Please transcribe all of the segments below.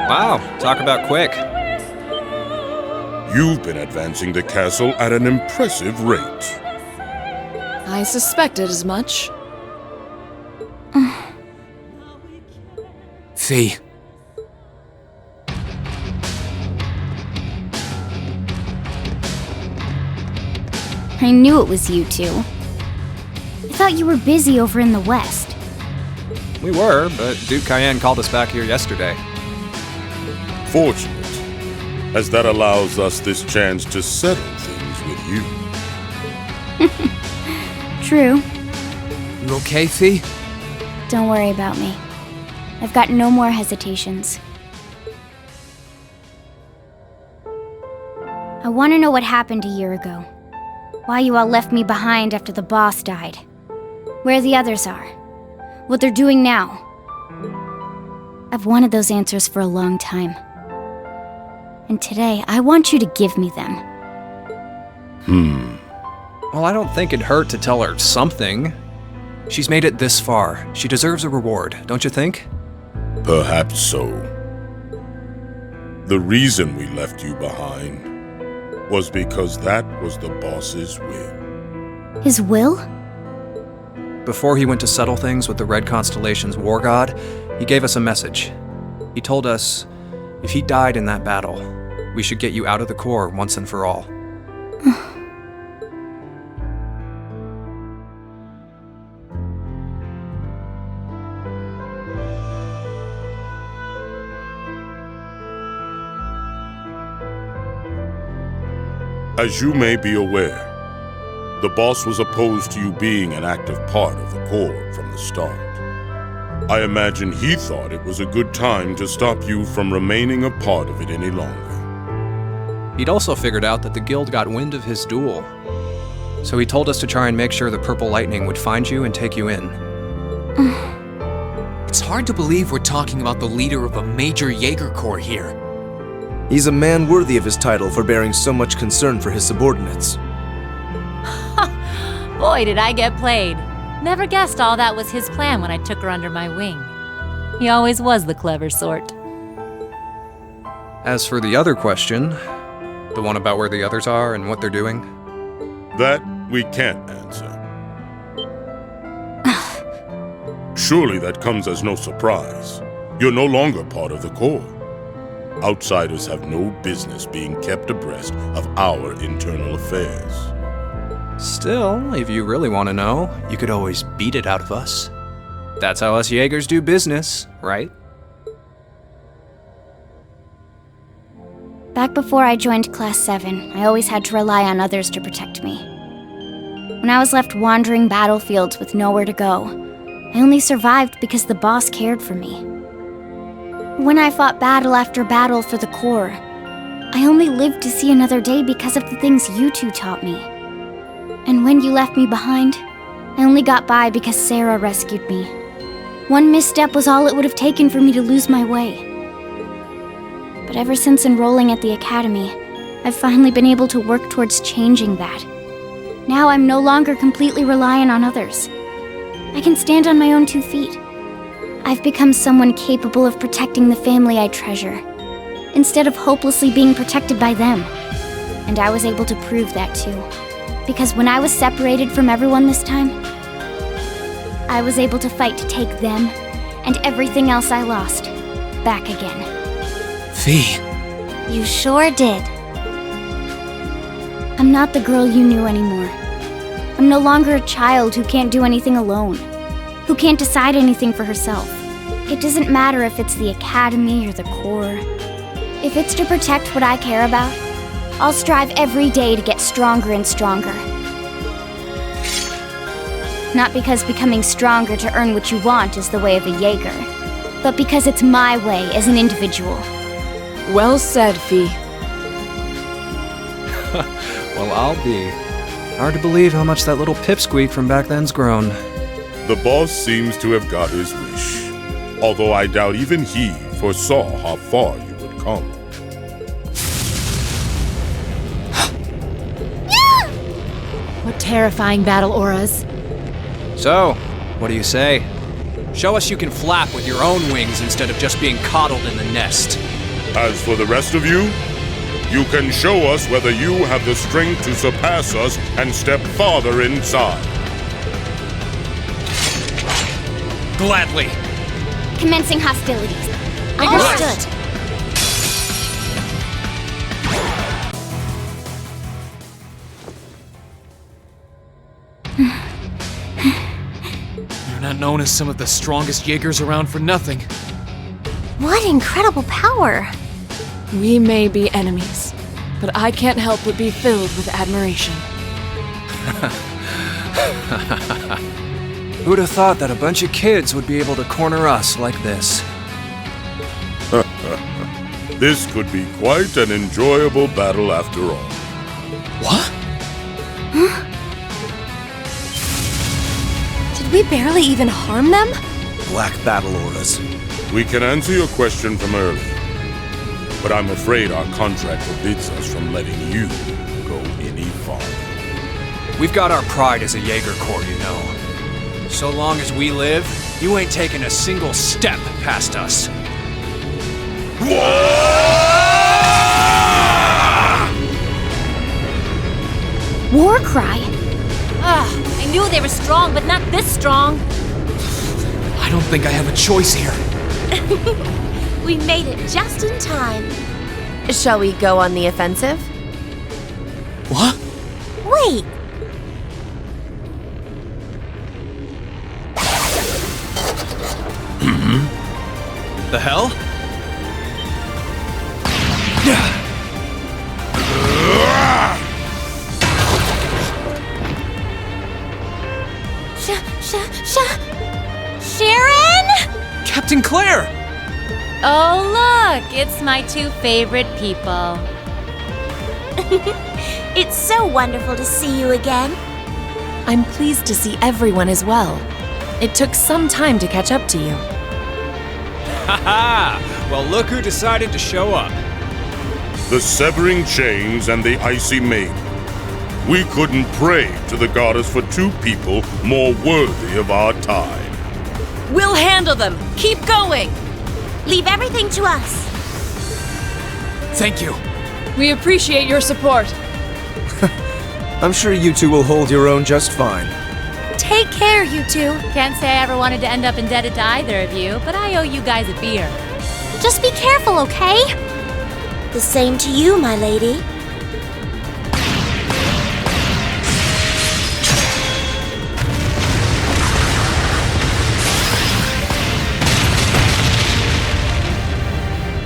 Wow, talk about quick. You've been advancing the castle at an impressive rate. I suspected as much. Fee. I knew it was you two. I thought you were busy over in the west. We were, but Duke Cayenne called us back here yesterday. Fortunate, as that allows us this chance to settle things with you. True. You okay, Fee? Don't worry about me. I've got no more hesitations. I want to know what happened a year ago. Why you all left me behind after the boss died. Where the others are. What they're doing now. I've wanted those answers for a long time. And today, I want you to give me them. Well, I don't think it'd hurt to tell her something. She's made it this far. She deserves a reward, don't you think? Perhaps so. The reason we left you behind was because that was the boss's will. His will? Before he went to settle things with the Red Constellation's war god, he gave us a message. He told us, if he died in that battle, we should get you out of the core once and for all. As you may be aware, the boss was opposed to you being an active part of the core from the start. I imagine he thought it was a good time to stop you from remaining a part of it any longer. He'd also figured out that the guild got wind of his duel. So he told us to try and make sure the Purple Lightning would find you and take you in. It's hard to believe we're talking about the leader of a major Jaeger corps here. He's a man worthy of his title for bearing so much concern for his subordinates. Boy, did I get played. Never guessed all that was his plan when I took her under my wing. He always was the clever sort. As for the other question, the one about where the others are and what they're doing, That we can't answer. Surely that comes as no surprise. You're no longer part of the core. Outsiders have no business being kept abreast of our internal affairs. still, if you really want to know, you could always beat it out of us. That's how us Jaegers do business, right? Back before I joined Class 7, I always had to rely on others to protect me. When I was left wandering battlefields with nowhere to go, I only survived because the boss cared for me. When I fought battle after battle for the core, I only lived to see another day because of the things you two taught me. And when you left me behind, I only got by because Sara rescued me. One misstep was all it would have taken for me to lose my way. But ever since enrolling at the academy, I've finally been able to work towards changing that. Now I'm no longer completely reliant on others. I can stand on my own 2 feet. I've become someone capable of protecting the family I treasure, instead of hopelessly being protected by them. And I was able to prove that too. Because when I was separated from everyone this time, I was able to fight to take them and everything else I lost back again. Fee. You sure did. I'm not the girl you knew anymore. I'm no longer a child who can't do anything alone, who can't decide anything for herself. It doesn't matter if it's the academy or the core. If it's to protect what I care about, I'll strive every day to get stronger and stronger. Not because becoming stronger to earn what you want is the way of a Jaeger, but because it's my way as an individual. Well said, Fee. Well, I'll be. Hard to believe how much that little pipsqueak from back then's grown. The boss seems to have got his wish, although I doubt even he foresaw how far you would come. What terrifying battle auras. So, what do you say? Show us you can flap with your own wings instead of just being coddled in the nest. As for the rest of you, you can show us whether you have the strength to surpass us and step farther inside. Gladly. Commencing hostilities. Understood. You're not known as some of the strongest Jaegers around for nothing. What incredible power! We may be enemies, but I can't help but be filled with admiration. Who'd have thought that a bunch of kids would be able to corner us like this? This could be quite an enjoyable battle after all. What? Did we barely even harm them? Black battle auras. We can answer your question from earlier, but I'm afraid our contract forbids us from letting you go any farther. We've got our pride as a Jaeger Corps, you know. So long as we live, you ain't taking a single step past us. War cry? I knew they were strong, but not this strong. I don't think I have a choice here. We made it just in time. Shall we go on the offensive? What? Wait, The hell? Sharon? Captain Claire! Oh, look, it's my two favorite people. It's so wonderful to see you again. I'm pleased to see everyone as well. It took some time to catch up to you. Haha! Well, look who decided to show up. The Severing Chains and the Icy Maiden. We couldn't pray to the goddess for two people more worthy of our time. We'll handle them! Keep going! Leave everything to us. Thank you. We appreciate your support. I'm sure you two will hold your own just fine. Take care, you two. Can't say I ever wanted to end up indebted to either of you, but I owe you guys a beer. Just be careful, okay? The same to you, my lady.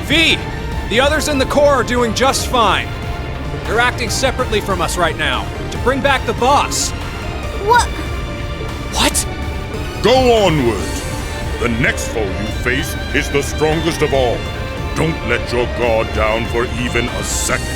V! The others in the Corps are doing just fine. They're acting separately from us right now, to bring back the boss. What? What? Go onward! The next foe you face is the strongest of all. Don't let your guard down for even a second.